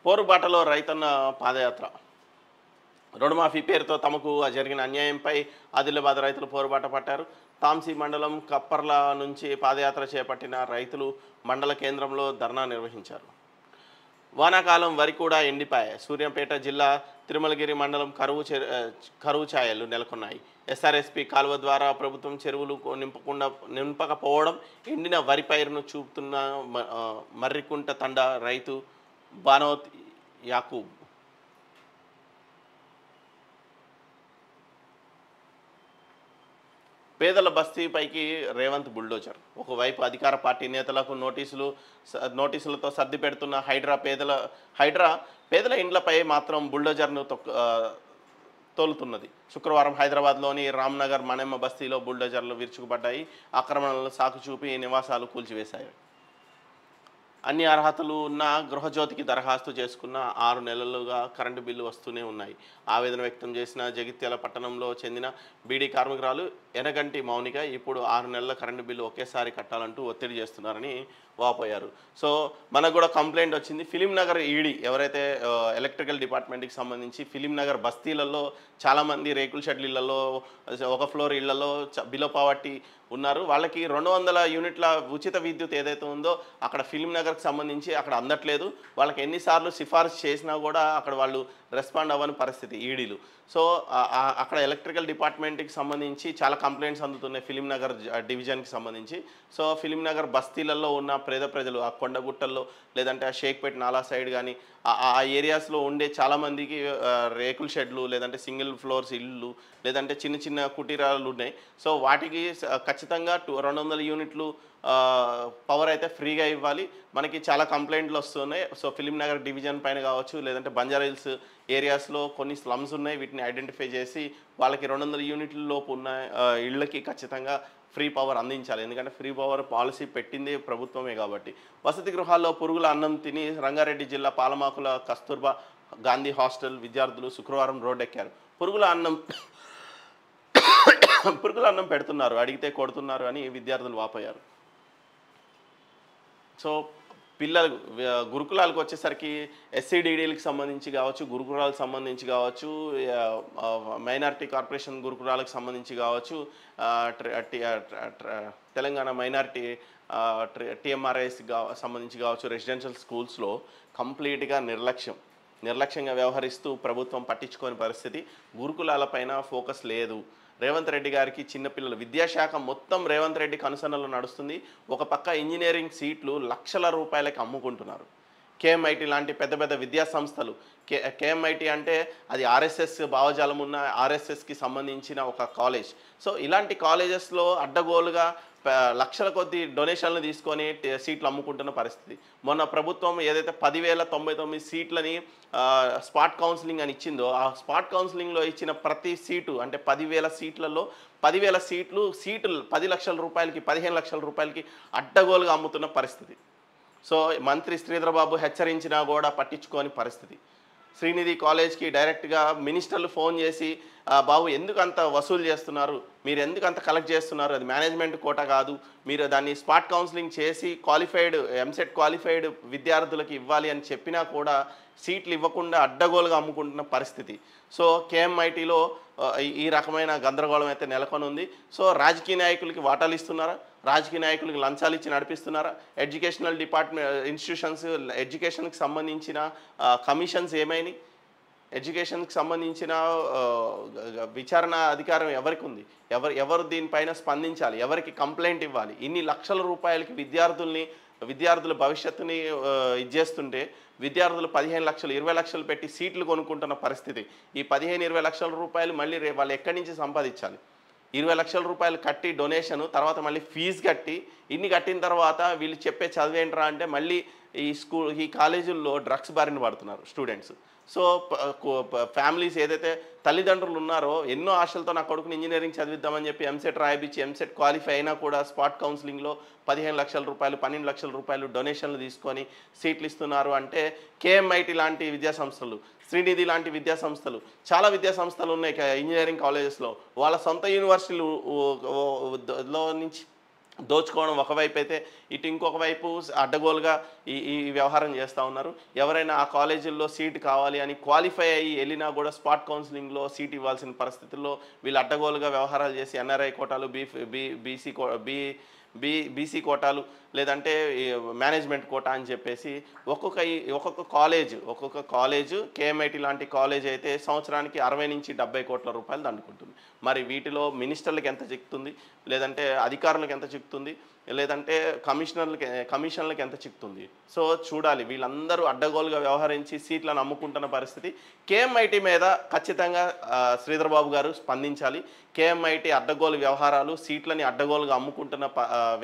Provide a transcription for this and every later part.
పోరుబాటలో రైతన్న పాదయాత్ర. రుణమాఫీ పేరుతో తమకు జరిగిన అన్యాయంపై ఆదిలాబాద్ రైతులు పోరుబాట పట్టారు. తాంసీ మండలం కప్పర్ల నుంచి పాదయాత్ర చేపట్టిన రైతులు మండల కేంద్రంలో ధర్నా నిర్వహించారు. వానాకాలం వరి కూడా ఎండిపాయే. సూర్యాపేట జిల్లా తిరుమలగిరి మండలం కరువు ఛాయలు నెలకొన్నాయి. ఎస్ఆర్ఎస్పి కాలువ ద్వారా ప్రభుత్వం చెరువులు నింపకపోవడం ఎండిన వరి పైరును చూపుతున్న మర్రికుంట తండా రైతు బానోత్ యాకూబ్. పేదల బస్తీపైకి రేవంత్ బుల్డోజర్. ఒకవైపు అధికార పార్టీ నేతలకు నోటీసులతో సర్ది పెడుతున్న హైడ్రా పేదల ఇండ్లపై మాత్రం బుల్డోజర్ను తోలుతున్నది. శుక్రవారం హైదరాబాద్లోని రామ్నగర్ మణెమ్మ బస్తీలో బుల్డోజర్లు విరుచుకుపడ్డాయి. ఆక్రమణలను సాకు చూపి నివాసాలు కూల్చివేశాయి. అన్ని అర్హతలు ఉన్న గృహజ్యోతికి దరఖాస్తు చేసుకున్న 6 నెలలుగా కరెంటు బిల్లు వస్తూనే ఉన్నాయి. ఆవేదన వ్యక్తం చేసిన జగిత్యాల పట్టణంలో చెందిన బీడీ కార్మికురాలు ఎనగంటి మౌనిక ఇప్పుడు 6 నెలల కరెంటు బిల్లు ఒకేసారి కట్టాలంటూ ఒత్తిడి చేస్తున్నారని వాపోయారు. సో మనకు కూడా కంప్లైంట్ వచ్చింది. ఫిలింనగర్ ఈడీ ఎవరైతే ఎలక్ట్రికల్ డిపార్ట్మెంట్కి సంబంధించి ఫిలింనగర్ బస్తీలలో చాలామంది రేకుల షెడ్ల ఇళ్లలో, ఒక ఫ్లోర్ ఇళ్లలో బిలో పావర్టీ ఉన్నారు. వాళ్ళకి 200 యూనిట్ల ఉచిత విద్యుత్ ఏదైతే ఉందో అక్కడ ఫిలింనగర్కి సంబంధించి అక్కడ అందట్లేదు. వాళ్ళకి ఎన్నిసార్లు సిఫార్సు చేసినా కూడా అక్కడ వాళ్ళు రెస్పాండ్ అవ్వని పరిస్థితి ఈడీలు. సో అక్కడ ఎలక్ట్రికల్ డిపార్ట్మెంట్కి సంబంధించి చాలా కంప్లైంట్స్ అందుతున్నాయి ఫిలింనగర్ డివిజన్కి సంబంధించి. సో ఫిలింనగర్ బస్తీలలో ఉన్న పేద ప్రజలు ఆ కొండగుట్టల్లో లేదంటే ఆ షేక్పేట్ నాలా సైడ్ కానీ ఆ ఏరియాస్లో ఉండే చాలామందికి రేకుల షెడ్లు లేదంటే సింగిల్ ఫ్లోర్స్ ఇళ్ళు లేదంటే చిన్న చిన్న కుటీరాలు ఉన్నాయి. సో వాటికి ఖచ్చితంగా 200 యూనిట్లు పవర్ అయితే ఫ్రీగా ఇవ్వాలి. మనకి చాలా కంప్లైంట్లు వస్తున్నాయి. సో ఫిలింనగర్ డివిజన్ పైన కావచ్చు లేదంటే బంజారాహిల్స్ ఏరియాస్లో కొన్ని స్లమ్స్ ఉన్నాయి. వీటిని ఐడెంటిఫై చేసి వాళ్ళకి 200 యూనిట్ల లోపు ఉన్న ఇళ్ళకి ఖచ్చితంగా ఫ్రీ పవర్ అందించాలి. ఎందుకంటే ఫ్రీ పవర్ పాలసీ పెట్టింది ప్రభుత్వమే కాబట్టి. వసతి గృహాల్లో పురుగుల అన్నం తిని రంగారెడ్డి జిల్లా పాలమాకుల కస్తూర్బా గాంధీ హాస్టల్ విద్యార్థులు శుక్రవారం రోడ్డెక్కారు. పురుగుల అన్నం పెడుతున్నారు, అడిగితే కొడుతున్నారు అని విద్యార్థులు వాపోయారు. సో పిల్లలు గురుకులాలకు వచ్చేసరికి ఎస్సీడీడీలకు సంబంధించి కావచ్చు, గురుకులాలకు సంబంధించి కావచ్చు, మైనారిటీ కార్పొరేషన్ గురుకులాలకు సంబంధించి కావచ్చు, తెలంగాణ మైనారిటీ టీఎంఆర్ఐస్కి సంబంధించి కావచ్చు, రెసిడెన్షియల్ స్కూల్స్లో కంప్లీట్గా నిర్లక్ష్యంగా వ్యవహరిస్తూ ప్రభుత్వం పట్టించుకోని పరిస్థితి. గురుకులాలపైన ఫోకస్ లేదు. రేవంత్ రెడ్డి గారికి చిన్నపిల్లలు విద్యాశాఖ మొత్తం రేవంత్ రెడ్డి కనుసన్నలో నడుస్తుంది. ఒక పక్క ఇంజనీరింగ్ సీట్లు లక్షల రూపాయలకి అమ్ముకుంటున్నారు. కేఎంఐటి లాంటి పెద్ద పెద్ద విద్యా సంస్థలు, కేఎంఐటి అంటే అది ఆర్ఎస్ఎస్ భావజాలం ఉన్న ఆర్ఎస్ఎస్కి సంబంధించిన ఒక కాలేజ్. సో ఇలాంటి కాలేజెస్లో అడ్డగోలుగా లక్షల కొద్ది డొనేషన్లు తీసుకొని సీట్లు అమ్ముకుంటున్న పరిస్థితి. మొన్న ప్రభుత్వం ఏదైతే 10,099 సీట్లని స్పాట్ కౌన్సిలింగ్ అని ఇచ్చిందో ఆ స్పాట్ కౌన్సిలింగ్లో ఇచ్చిన ప్రతి సీటు అంటే 10,000 సీట్లలో 10,000 సీట్లు 10 లక్షల రూపాయలకి 15 లక్షల రూపాయలకి అడ్డగోలుగా అమ్ముతున్న పరిస్థితి. సో మంత్రి శ్రీధర్ బాబు హెచ్చరించినా కూడా పట్టించుకోని పరిస్థితి. శ్రీనిధి కాలేజ్కి డైరెక్ట్గా మినిస్టర్లు ఫోన్ చేసి బాబు ఎందుకు అంత వసూలు చేస్తున్నారు, మీరు ఎందుకు అంత కలెక్ట్ చేస్తున్నారు, అది మేనేజ్మెంట్ కోటా కాదు, మీరు దాన్ని స్పాట్ కౌన్సిలింగ్ చేసి క్వాలిఫైడ్ ఎంసెట్ క్వాలిఫైడ్ విద్యార్థులకు ఇవ్వాలి అని చెప్పినా కూడా సీట్లు ఇవ్వకుండా అడ్డగోలుగా అమ్ముకుంటున్న పరిస్థితి. సో కేఎంఐటీలో ఈ రకమైన గందరగోళం అయితే నెలకొని ఉంది. సో రాజకీయ నాయకులకి వాటాలు ఇస్తున్నారా, రాజకీయ నాయకులకి లంచాలు ఇచ్చి నడిపిస్తున్నారా, ఎడ్యుకేషనల్ ఇన్స్టిట్యూషన్స్ ఎడ్యుకేషన్కి సంబంధించిన కమిషన్స్ ఏమైనాయి, ఎడ్యుకేషన్కి సంబంధించిన విచారణ అధికారం ఎవరికి ఉంది, ఎవరు దీనిపైన స్పందించాలి, ఎవరికి కంప్లైంట్ ఇవ్వాలి. ఇన్ని లక్షల రూపాయలకి విద్యార్థుల భవిష్యత్తుని ఇచ్చేస్తుంటే విద్యార్థులు 15 లక్షలు 20 లక్షలు పెట్టి సీట్లు కొనుక్కుంటున్న పరిస్థితి. ఈ 15-20 లక్షల రూపాయలు మళ్ళీ వాళ్ళు ఎక్కడి నుంచి సంపాదించాలి? 20 లక్షల రూపాయలు కట్టి డొనేషను, తర్వాత మళ్ళీ ఫీజు కట్టి ఇన్ని కట్టిన తర్వాత వీళ్ళు చెప్పే చదివేంట్రా అంటే మళ్ళీ ఈ కాలేజీల్లో డ్రగ్స్ బారిన పడుతున్నారు స్టూడెంట్స్. సో ఫ్యామిలీస్ ఏదైతే తల్లిదండ్రులు ఉన్నారో ఎన్నో ఆశలతో నా కొడుకుని ఇంజనీరింగ్ చదివిద్దామని చెప్పి ఎంసెట్ రాయిపించి ఎంసెట్ క్వాలిఫై అయినా కూడా స్పాట్ కౌన్సిలింగ్లో 15 లక్షల రూపాయలు 12 లక్షల రూపాయలు డొనేషన్లు తీసుకొని సీట్లు ఇస్తున్నారు. అంటే కేఎంఐటి లాంటి విద్యాసంస్థలు, శ్రీనిధి లాంటి విద్యాసంస్థలు, చాలా విద్యాసంస్థలు ఉన్నాయి ఇంజనీరింగ్ కాలేజెస్లో. వాళ్ళ సొంత యూనివర్సిటీలో నుంచి దోచుకోవడం ఒకవైపు అయితే, ఇటు ఇంకొక వైపు అడ్డగోలుగా ఈ ఈ వ్యవహారం చేస్తూ ఉన్నారు. ఎవరైనా ఆ కాలేజీల్లో సీట్ కావాలి అని క్వాలిఫై అయ్యి వెళ్ళినా కూడా స్పాట్ కౌన్సిలింగ్లో సీట్ ఇవ్వాల్సిన పరిస్థితుల్లో వీళ్ళు అడ్డగోలుగా వ్యవహారాలు చేసి ఎన్ఆర్ఐ కోటాలు, బీసీ కోటాలు, లేదంటే మేనేజ్మెంట్ కోటా అని చెప్పేసి ఒక్కొక్క కాలేజు కేఎంఐటి లాంటి కాలేజ్ అయితే సంవత్సరానికి 60 నుంచి 70 కోట్ల రూపాయలు దండుకుంటుంది. మరి వీటిలో మినిస్టర్లకు ఎంత చిక్కుతుంది, లేదంటే అధికారులకు ఎంత చిక్కుతుంది, లేదంటే కమిషన్లకు ఎంత చిక్కుతుంది? సో చూడాలి. వీళ్ళందరూ అడ్డగోలుగా వ్యవహరించి సీట్లను అమ్ముకుంటున్న పరిస్థితి. కేఎంఐటి మీద ఖచ్చితంగా శ్రీధర్ బాబు గారు స్పందించాలి. కేఎంఐటి అడ్డగోలు వ్యవహారాలు, సీట్లని అడ్డగోలుగా అమ్ముకుంటున్న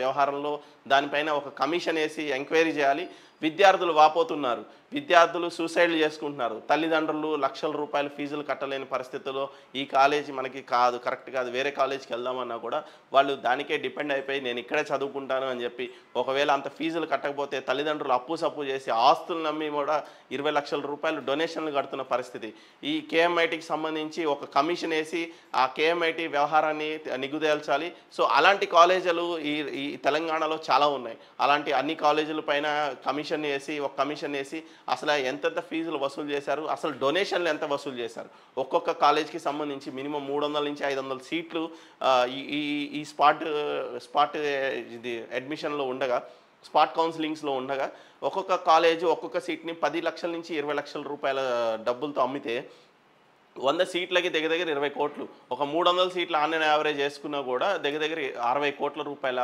వ్యవహారంలో దానిపైన ఒక కమిషన్ వేసి ఎంక్వైరీ చేయాలి. విద్యార్థులు వాపోతున్నారు, విద్యార్థులు సూసైడ్లు చేసుకుంటున్నారు, తల్లిదండ్రులు లక్షల రూపాయలు ఫీజులు కట్టలేని పరిస్థితుల్లో ఈ కాలేజీ మనకి కాదు, కరెక్ట్ కాదు, వేరే కాలేజీకి వెళ్దామన్నా కూడా వాళ్ళు దానికే డిపెండ్ అయిపోయి నేను ఇక్కడే చదువుకుంటాను అని చెప్పి, ఒకవేళ అంత ఫీజులు కట్టకపోతే తల్లిదండ్రులు అప్పు చేసి ఆస్తులు నమ్మి కూడా 20 లక్షల రూపాయలు డొనేషన్లు కడుతున్న పరిస్థితి. ఈ కేఎంఐటికి సంబంధించి ఒక కమిషన్ వేసి ఆ కేఎంఐటి వ్యవహారాన్ని నిగుదేల్చాలి. సో అలాంటి కాలేజీలు ఈ తెలంగాణలో చాలా ఉన్నాయి. అలాంటి అన్ని కాలేజీల పైన ఒక కమిషన్ వేసి అసలు ఎంతెంత ఫీజులు వసూలు చేశారు, అసలు డొనేషన్లు ఎంత వసూలు చేశారు, ఒక్కొక్క కాలేజ్కి సంబంధించి మినిమం 300 నుంచి 500 సీట్లు ఈ స్పాట్ ఇది అడ్మిషన్లో ఉండగా, స్పాట్ కౌన్సిలింగ్స్లో ఉండగా ఒక్కొక్క కాలేజు ఒక్కొక్క సీట్ని 10 లక్షల నుంచి 20 లక్షల రూపాయల డబ్బులతో అమ్మితే 100 సీట్లకి దగ్గర 20 కోట్లు, ఒక 300 సీట్ల ఆన్లైన్ యావరేజ్ వేసుకున్నా కూడా దగ్గర 60 కోట్ల రూపాయల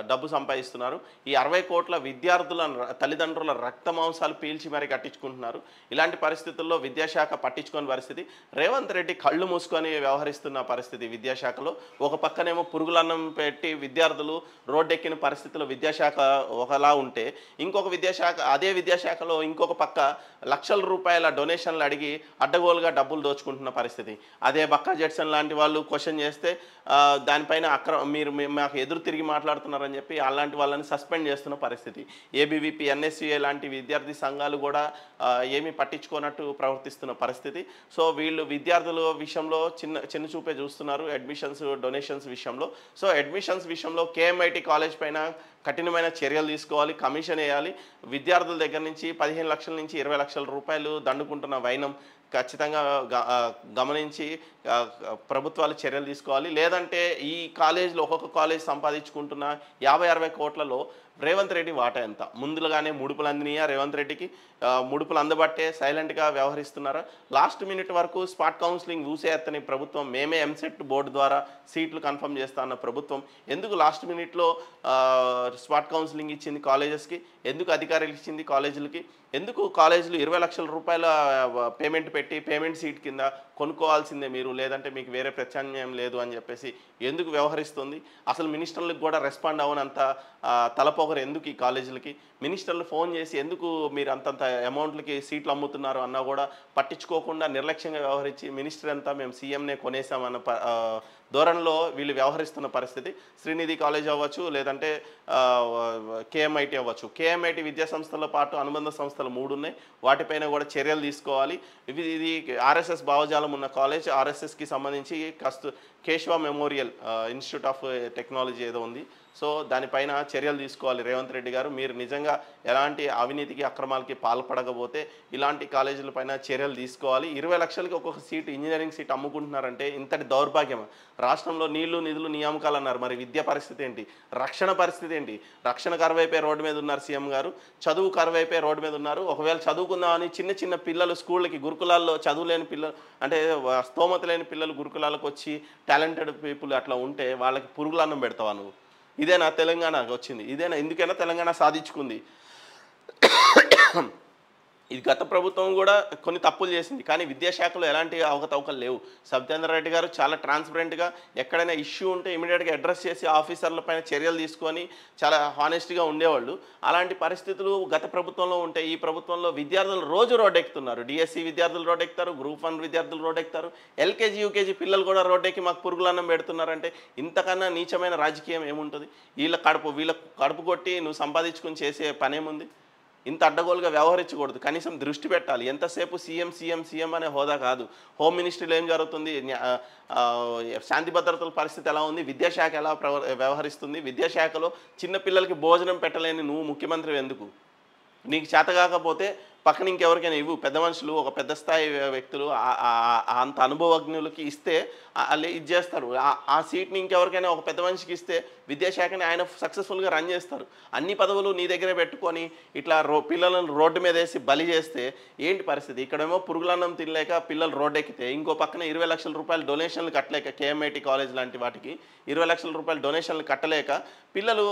డబ్బు సంపాదిస్తున్నారు. ఈ 60 కోట్ల విద్యార్థుల తల్లిదండ్రుల రక్త మాంసాలు పీల్చి మరీ కట్టించుకుంటున్నారు. ఇలాంటి పరిస్థితుల్లో విద్యాశాఖ పట్టించుకోని పరిస్థితి. రేవంత్ రెడ్డి కళ్ళు మూసుకొని వ్యవహరిస్తున్న పరిస్థితి విద్యాశాఖలో. ఒక పక్కనేమో పురుగులన్నం పెట్టి విద్యార్థులు రోడ్డెక్కిన పరిస్థితుల్లో విద్యాశాఖ ఒకలా ఉంటే, అదే విద్యాశాఖలో ఇంకొక పక్క లక్షల రూపాయల డొనేషన్లు అడిగి అడ్డగోలుగా డబ్బులు దోచుకుంటున్న పరిస్థితి. అదే బక్కా జడ్సన్ లాంటి వాళ్ళు క్వశ్చన్ చేస్తే దానిపైన మీరు మాకు ఎదురు తిరిగి మాట్లాడుతున్నారని చెప్పి అలాంటి వాళ్ళని సస్పెండ్ చేస్తున్న పరిస్థితి. ఏబీవీపీ, ఎన్ఎస్యుఏ లాంటి విద్యార్థి సంఘాలు కూడా ఏమీ పట్టించుకోనట్టు ప్రవర్తిస్తున్న పరిస్థితి. సో వీళ్ళు విద్యార్థుల విషయంలో చిన్న చూపే చూస్తున్నారు డొనేషన్స్ విషయంలో. సో అడ్మిషన్స్ విషయంలో కేఎంఐటి కాలేజ్ పైన కఠినమైన చర్యలు తీసుకోవాలి, కమిషన్ వేయాలి. విద్యార్థుల దగ్గర నుంచి 15 లక్షల నుంచి 20 లక్షల రూపాయలు దండుకుంటున్న వైనం ఖచ్చితంగా గమనించి ప్రభుత్వాలు చర్యలు తీసుకోవాలి. లేదంటే ఈ కాలేజీలో ఒక్కొక్క కాలేజ్ సంపాదించుకుంటున్న 50-60 కోట్లలో రేవంత్ రెడ్డి వాటా ఎంత? ముందుగానే ముడుపులు అందినాయా రేవంత్ రెడ్డికి? ముడుపులు అందబట్టే సైలెంట్గా వ్యవహరిస్తున్నారా? లాస్ట్ మినిట్ వరకు స్పాట్ కౌన్సిలింగ్ ఎత్తని ప్రభుత్వం, మేమే ఎంసెట్ బోర్డు ద్వారా సీట్లు కన్ఫర్మ్ చేస్తా అన్న ప్రభుత్వం ఎందుకు లాస్ట్ మినిట్లో స్పాట్ కౌన్సిలింగ్ ఇచ్చింది కాలేజెస్కి? ఎందుకు అధికారులు ఇచ్చింది కాలేజీలకి? ఎందుకు కాలేజీలు 20 లక్షల రూపాయల పేమెంట్ సీట్ కింద కొనుక్కోవాల్సిందే మీరు, లేదంటే మీకు వేరే ప్రత్యామ్నాయం లేదు అని చెప్పేసి ఎందుకు వ్యవహరిస్తుంది? అసలు మినిస్టర్లకు కూడా రెస్పాండ్ అవ్వనంత తలపోగరు ఎందుకు ఈ కాలేజీలకి? మినిస్టర్లు ఫోన్ చేసి ఎందుకు మీరు అంతంత అమౌంట్లకి సీట్లు అమ్ముతున్నారు అన్నా కూడా పట్టించుకోకుండా నిర్లక్ష్యంగా వ్యవహరించి మినిస్టర్ అంతా మేము సీఎంనే కొనేసామన్న ధోరణిలో వీళ్ళు వ్యవహరిస్తున్న పరిస్థితి. శ్రీనిధి కాలేజ్ అవ్వచ్చు, లేదంటే కేఎంఐటి అవ్వచ్చు. కేఎంఐటి విద్యా సంస్థలతో పాటు అనుబంధ సంస్థలు 3 ఉన్నాయి. వాటిపైన కూడా చర్యలు తీసుకోవాలి. ఇది ఆర్ఎస్ఎస్ భావజాలం ఉన్న కాలేజ్. ఆర్ఎస్ఎస్కి సంబంధించి Keshava memorial institute of technology ఏదో ఉంది. సో దానిపైన చర్యలు తీసుకోవాలి రేవంత్ రెడ్డి గారు. మీరు నిజంగా ఎలాంటి అవినీతికి అక్రమాలకి పాల్పడకపోతే ఇలాంటి కాలేజీలపైన చర్యలు తీసుకోవాలి. 20 లక్షలకి ఒక్కొక్క సీటు, ఇంజనీరింగ్ సీట్ అమ్ముకుంటున్నారంటే ఇంతటి దౌర్భాగ్యం. రాష్ట్రంలో నీళ్లు నిధులు నియామకాలు అన్నారు, మరి విద్య పరిస్థితి ఏంటి? రక్షణ పరిస్థితి ఏంటి? రక్షణ కరువైపోయి రోడ్డు మీద ఉన్నారు సీఎం గారు, చదువు కరువైపోయి రోడ్డు మీద ఉన్నారు. ఒకవేళ చదువుకుందామని చిన్న పిల్లలు స్కూళ్ళకి, గురుకులాల్లో చదువులేని పిల్లలు, అంటే స్తోమత లేని పిల్లలు గురుకులాలకు వచ్చి టాలెంటెడ్ పీపుల్ అట్లా ఉంటే వాళ్ళకి పురుగులన్నం పెడతావా నువ్వు? ఇదేనా తెలంగాణకు వచ్చింది? ఎందుకైనా తెలంగాణ సాధించుకుంది? ఇది గత ప్రభుత్వం కూడా కొన్ని తప్పులు చేసింది, కానీ విద్యాశాఖలో ఎలాంటి అవకతవకలు లేవు. సత్యేంద్ర రెడ్డి గారు చాలా ట్రాన్స్పరెంట్గా ఎక్కడైనా ఇష్యూ ఉంటే ఇమీడియట్గా అడ్రస్ చేసి ఆఫీసర్లపైన చర్యలు తీసుకొని చాలా హానెస్ట్గా ఉండేవాళ్ళు. అలాంటి పరిస్థితులు గత ప్రభుత్వంలో ఉంటే ఈ ప్రభుత్వంలో విద్యార్థులు రోజు రోడ్డెక్కుతున్నారు. డిఎస్సి విద్యార్థులు రోడ్డెక్కుతారు, గ్రూప్ 1 విద్యార్థులు రోడ్డెక్కుతారు, ఎల్కేజీ యూకేజీ పిల్లలు కూడా రోడ్డెక్కి మాకు పురుగులన్నం పెడుతున్నారంటే ఇంతకన్నా నీచమైన రాజకీయం ఏముంటుంది? వీళ్ళ కడుపు కొట్టి నువ్వు సంపాదించుకుని చేసే పనేముంది? ఇంత అడ్డగోలుగా వ్యవహరించకూడదు. కనీసం దృష్టి పెట్టాలి. ఎంతసేపు సీఎం సీఎం సీఎం అనే హోదా కాదు. హోమ్ మినిస్ట్రీలో ఏం జరుగుతుంది, శాంతి భద్రతల పరిస్థితి ఎలా ఉంది, విద్యాశాఖ ఎలా వ్యవహరిస్తుంది, విద్యాశాఖలో చిన్న పిల్లలకి భోజనం పెట్టలేని నువ్వు ముఖ్యమంత్రి ఎందుకు? నీకు చేత కాకపోతే పక్కన ఇంకెవరికైనా ఇవ్వు. పెద్ద మనుషులు, ఒక పెద్ద స్థాయి వ్యక్తులు అంత అనుభవజ్ఞులకి ఇస్తే వాళ్ళు ఇది చేస్తారు. ఆ సీట్ని ఇంకెవరికైనా ఒక పెద్ద మనిషికి ఇస్తే విద్యాశాఖని ఆయన సక్సెస్ఫుల్గా రన్ చేస్తారు. అన్ని పదవులు నీ దగ్గరే పెట్టుకొని ఇట్లా పిల్లలను రోడ్డు మీద వేసి బలి చేస్తే ఏంటి పరిస్థితి? ఇక్కడేమో పురుగులన్నం తినలేక పిల్లలు రోడ్డు ఎక్కితే, ఇంకో పక్కన 20 లక్షల రూపాయలు డొనేషన్లు కట్టలేక, కేఎంఐటి కాలేజ్ లాంటి వాటికి 20 లక్షల రూపాయలు డొనేషన్లు కట్టలేక పిల్లలు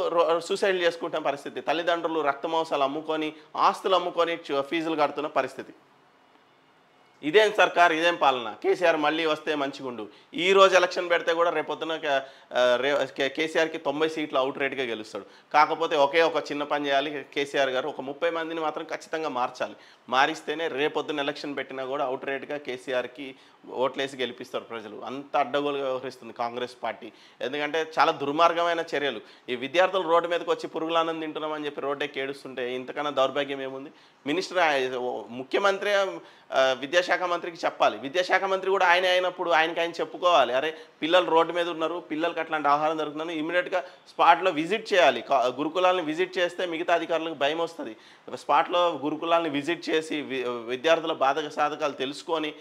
సూసైడ్ చేసుకుంటున్న పరిస్థితి. తల్లిదండ్రులు రక్తమాంసాలు అమ్ముకొని, ఆస్తులు అమ్ముకొని ఫీజులు కడుతున్న పరిస్థితి. ఇదేం సర్కార్, ఇదేం పాలన? కేసీఆర్ మళ్ళీ వస్తే మంచిగుండు. ఈ రోజు ఎలక్షన్ పెడితే కూడా రేపొద్దున కేసీఆర్కి 90 సీట్లు అవుట్ రేట్గా గెలుస్తాడు. కాకపోతే ఒకే ఒక చిన్న పని చేయాలి కేసీఆర్ గారు, ఒక 30 మందిని మాత్రం ఖచ్చితంగా మార్చాలి. మారిస్తేనే రేపొద్దున ఎలక్షన్ పెట్టినా కూడా అవుట్ రేట్గా కేసీఆర్కి ఓట్లేసి గెలిపిస్తారు ప్రజలు. అంత అడ్డగోలుగా వ్యవహరిస్తుంది కాంగ్రెస్ పార్టీ. ఎందుకంటే చాలా దుర్మార్గమైన చర్యలు. ఈ విద్యార్థులు రోడ్డు మీదకి వచ్చి పురుగులానందం తింటున్నామని చెప్పి రోడ్డెక్కి ఏడుస్తుంటే ఇంతకన్నా దౌర్భాగ్యం ఏముంది? మినిస్టర్, ముఖ్యమంత్రి విద్యాశాఖ మంత్రికి చెప్పాలి. విద్యాశాఖ మంత్రి కూడా ఆయన అయినప్పుడు ఆయన చెప్పుకోవాలి, అరే పిల్లలు రోడ్డు మీద ఉన్నారు, పిల్లలకి అట్లాంటి ఆహారం దొరుకుతున్నాను, ఇమీడియట్గా స్పాట్లో విజిట్ చేయాలి. గురుకులాలను విజిట్ చేస్తే మిగతా అధికారులకు భయం వస్తుంది. స్పాట్లో గురుకులాలను విజిట్ చేసి విద్యార్థుల బాధక సాధకాలు తెలుసుకొని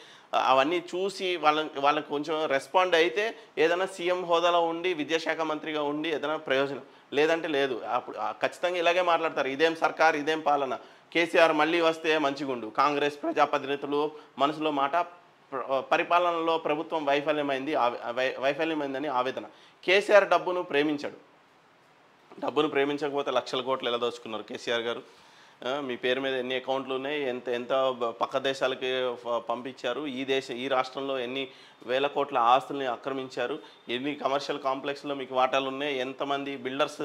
అవన్నీ చూసి వాళ్ళకి కొంచెం రెస్పాండ్ అయితే ఏదైనా సీఎం హోదాలో ఉండి విద్యాశాఖ మంత్రిగా ఉండి ఏదైనా ప్రయోజనం, లేదంటే లేదు. అప్పుడు ఖచ్చితంగా ఇలాగే మాట్లాడతారు, ఇదేం సర్కార్, ఇదేం పాలన, కేసీఆర్ మళ్ళీ వస్తే మంచిగుండు. కాంగ్రెస్ ప్రజాప్రతినిధులు మనసులో మాట, పరిపాలనలో ప్రభుత్వం వైఫల్యమైందని ఆవేదన. కేసీఆర్ డబ్బును ప్రేమించాడు. డబ్బును ప్రేమించకపోతే లక్షల కోట్లు ఎలా దోచుకున్నారు కేసీఆర్ గారు? మీ పేరు మీద ఎన్ని అకౌంట్లు ఉన్నాయి, ఎంత పక్క దేశాలకి పంపించారు, ఈ రాష్ట్రంలో ఎన్ని వేల కోట్ల ఆస్తుల్ని ఆక్రమించారు, ఎన్ని కమర్షియల్ కాంప్లెక్స్లో మీకు వాటాలు ఉన్నాయి, ఎంతమంది బిల్డర్స్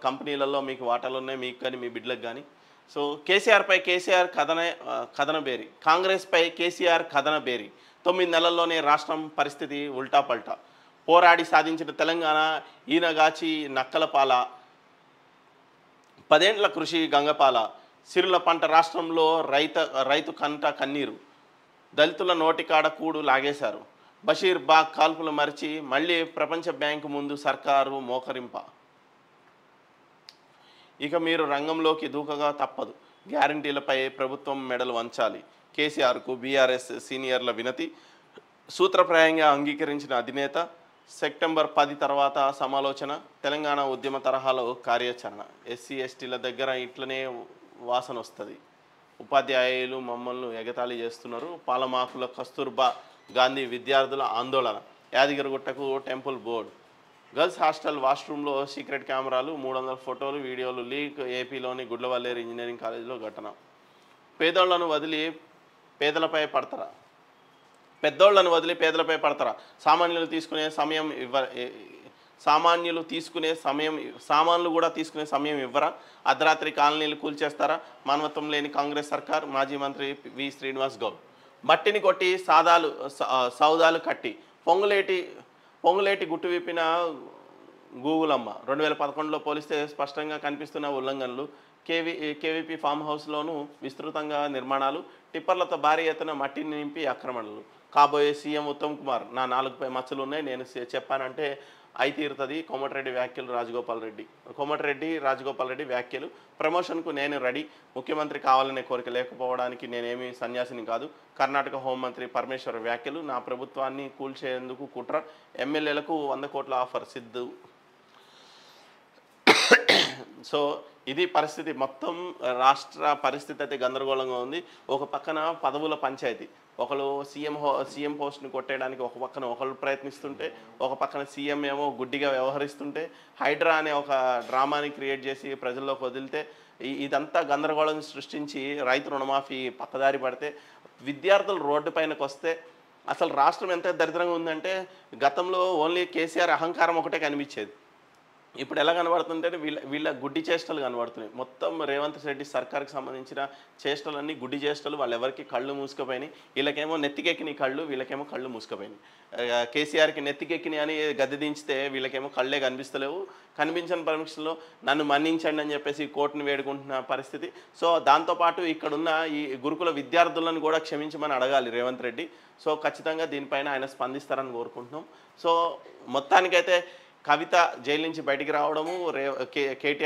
కంపెనీలలో మీకు వాటాలు ఉన్నాయి, మీకు కానీ మీ బిడ్డలకు కానీ. సో కేసీఆర్పై కేసీఆర్ కథన బేరి, కాంగ్రెస్పై కేసీఆర్ కథన బేరి. 9 నెలల్లోనే రాష్ట్రం పరిస్థితి ఉల్టా పల్టా. పోరాడి సాధించిన తెలంగాణ ఈనగాచి నక్కలపాల, 10 ఏండ్ల కృషి గంగపాల. సిరుల పంట రాష్ట్రంలో రైతు కంట కన్నీరు. దళితుల నోటికాడ కూడు లాగేశారు. బషీర్ బాగ్ కాల్పులు మరిచి మళ్ళీ ప్రపంచ బ్యాంకు ముందు సర్కారు మోకరింప. ఇక మీరు రంగంలోకి దూకగా తప్పదు. గ్యారంటీలపై ప్రభుత్వం మెడలు వంచాలి. కేసీఆర్కు బీఆర్ఎస్ సీనియర్ల వినతి. సూత్రప్రాయంగా అంగీకరించిన అధినేత. సెప్టెంబర్ 10 తర్వాత సమాలోచన. తెలంగాణ ఉద్యమ తరహాలో కార్యాచరణ. ఎస్సీ ఎస్టీల దగ్గర ఇట్లనే వాసన వస్తుంది. ఉపాధ్యాయులు మమ్మల్ని ఎగతాళి చేస్తున్నారు. పాలమాకుల కస్తూర్బా గాంధీ విద్యార్థుల ఆందోళన. యాదగిరిగుట్టకు టెంపుల్ బోర్డు. గర్ల్స్ హాస్టల్ వాష్రూమ్లో సీక్రెట్ కెమెరాలు, 300 ఫోటోలు వీడియోలు లీక్. ఏపీలోని గుడ్లవల్లేరు ఇంజనీరింగ్ కాలేజీలో ఘటన. పేదోళ్లను వదిలి పేదలపై పడతారా? పెద్దోళ్లను వదిలి పేదలపై పడతారా? సామాన్యులు కూడా తీసుకునే సమయం ఇవ్వరా? అర్ధరాత్రి కాలనీలు కూల్చేస్తారా? మానవత్వం లేని కాంగ్రెస్ సర్కార్. మాజీ మంత్రి వి శ్రీనివాస్ గౌడ్. మట్టిని కొట్టి సౌదాలు కట్టి పొంగులేటి గుట్టు విప్పిన గూగులమ్మ. 2011లో పోలిస్తే స్పష్టంగా కనిపిస్తున్న ఉల్లంఘనలు. కేవీపీ ఫామ్ హౌస్లోనూ విస్తృతంగా నిర్మాణాలు. టిప్పర్లతో భారీ ఎత్తున మట్టిని నింపి ఆక్రమణలు. కాబోయే సీఎం ఉత్తమ్ కుమార్. నా 4 మచ్చలు ఉన్నాయి, నేను చెప్పానంటే అయి తీరుతుంది. కోమటిరెడ్డి వ్యాఖ్యలు. కోమటిరెడ్డి రాజగోపాల్ రెడ్డి వ్యాఖ్యలు. ప్రమోషన్కు నేను రెడీ. ముఖ్యమంత్రి కావాలనే కోరిక లేకపోవడానికి నేనేమీ సన్యాసిని కాదు. కర్ణాటక హోంమంత్రి పరమేశ్వర్ వ్యాఖ్యలు. నా ప్రభుత్వాన్ని కూల్చేందుకు కుట్ర. ఎమ్మెల్యేలకు 100 కోట్ల ఆఫర్. సిద్ధు. సో ఇది పరిస్థితి. మొత్తం రాష్ట్ర పరిస్థితి అయితే గందరగోళంగా ఉంది. ఒక పక్కన పదవుల పంచాయతీ. ఒకరు సీఎం పోస్ట్ని కొట్టేయడానికి ఒక పక్కన ఒకరు ప్రయత్నిస్తుంటే, ఒక పక్కన సీఎం ఏమో గుడ్డిగా వ్యవహరిస్తుంటే, హైడ్రా అనే ఒక డ్రామాని క్రియేట్ చేసి ప్రజల్లోకి వదిలితే ఇదంతా గందరగోళం సృష్టించి రైతు రుణమాఫీ పక్కదారి పడితే, విద్యార్థులు రోడ్డు పైనకు వస్తే అసలు రాష్ట్రం ఎంత దరిద్రంగా ఉందంటే, గతంలో ఓన్లీ కేసీఆర్ అహంకారం ఒకటే కనిపించేది. ఇప్పుడు ఎలా కనబడుతుందంటే వీళ్ళ వీళ్ళ గుడ్డి చేష్టలు కనబడుతున్నాయి. మొత్తం రేవంత్ రెడ్డి సర్కార్‌కి సంబంధించిన చేష్టలన్నీ గుడ్డి చేష్టలు. వాళ్ళెవరికీ కళ్ళు మూసుకుపోయినాయి. వీళ్ళకేమో నెత్తికెక్కినాయి కళ్ళు, వీళ్ళకేమో కళ్ళు మూసుకుపోయినాయి. కేసీఆర్‌కి నెత్తికెక్కినాయి అని గద్దె దించితే వీళ్ళకేమో కళ్ళే కనిపిస్తలేవు. కనిపించని పరిస్థితుల్లో నన్ను మన్నించండి అని చెప్పేసి కోర్టుని వేడుకుంటున్న పరిస్థితి. సో, దాంతో పాటు ఇక్కడున్న ఈ గురుకుల విద్యార్థులను కూడా క్షమించమని అడగాలి రేవంత్ రెడ్డి. సో, ఖచ్చితంగా దీనిపైన ఆయన స్పందిస్తారని కోరుకుంటున్నాం. సో, మొత్తానికైతే కవిత జైలు నుంచి బయటికి రావడము, కేటీఆర్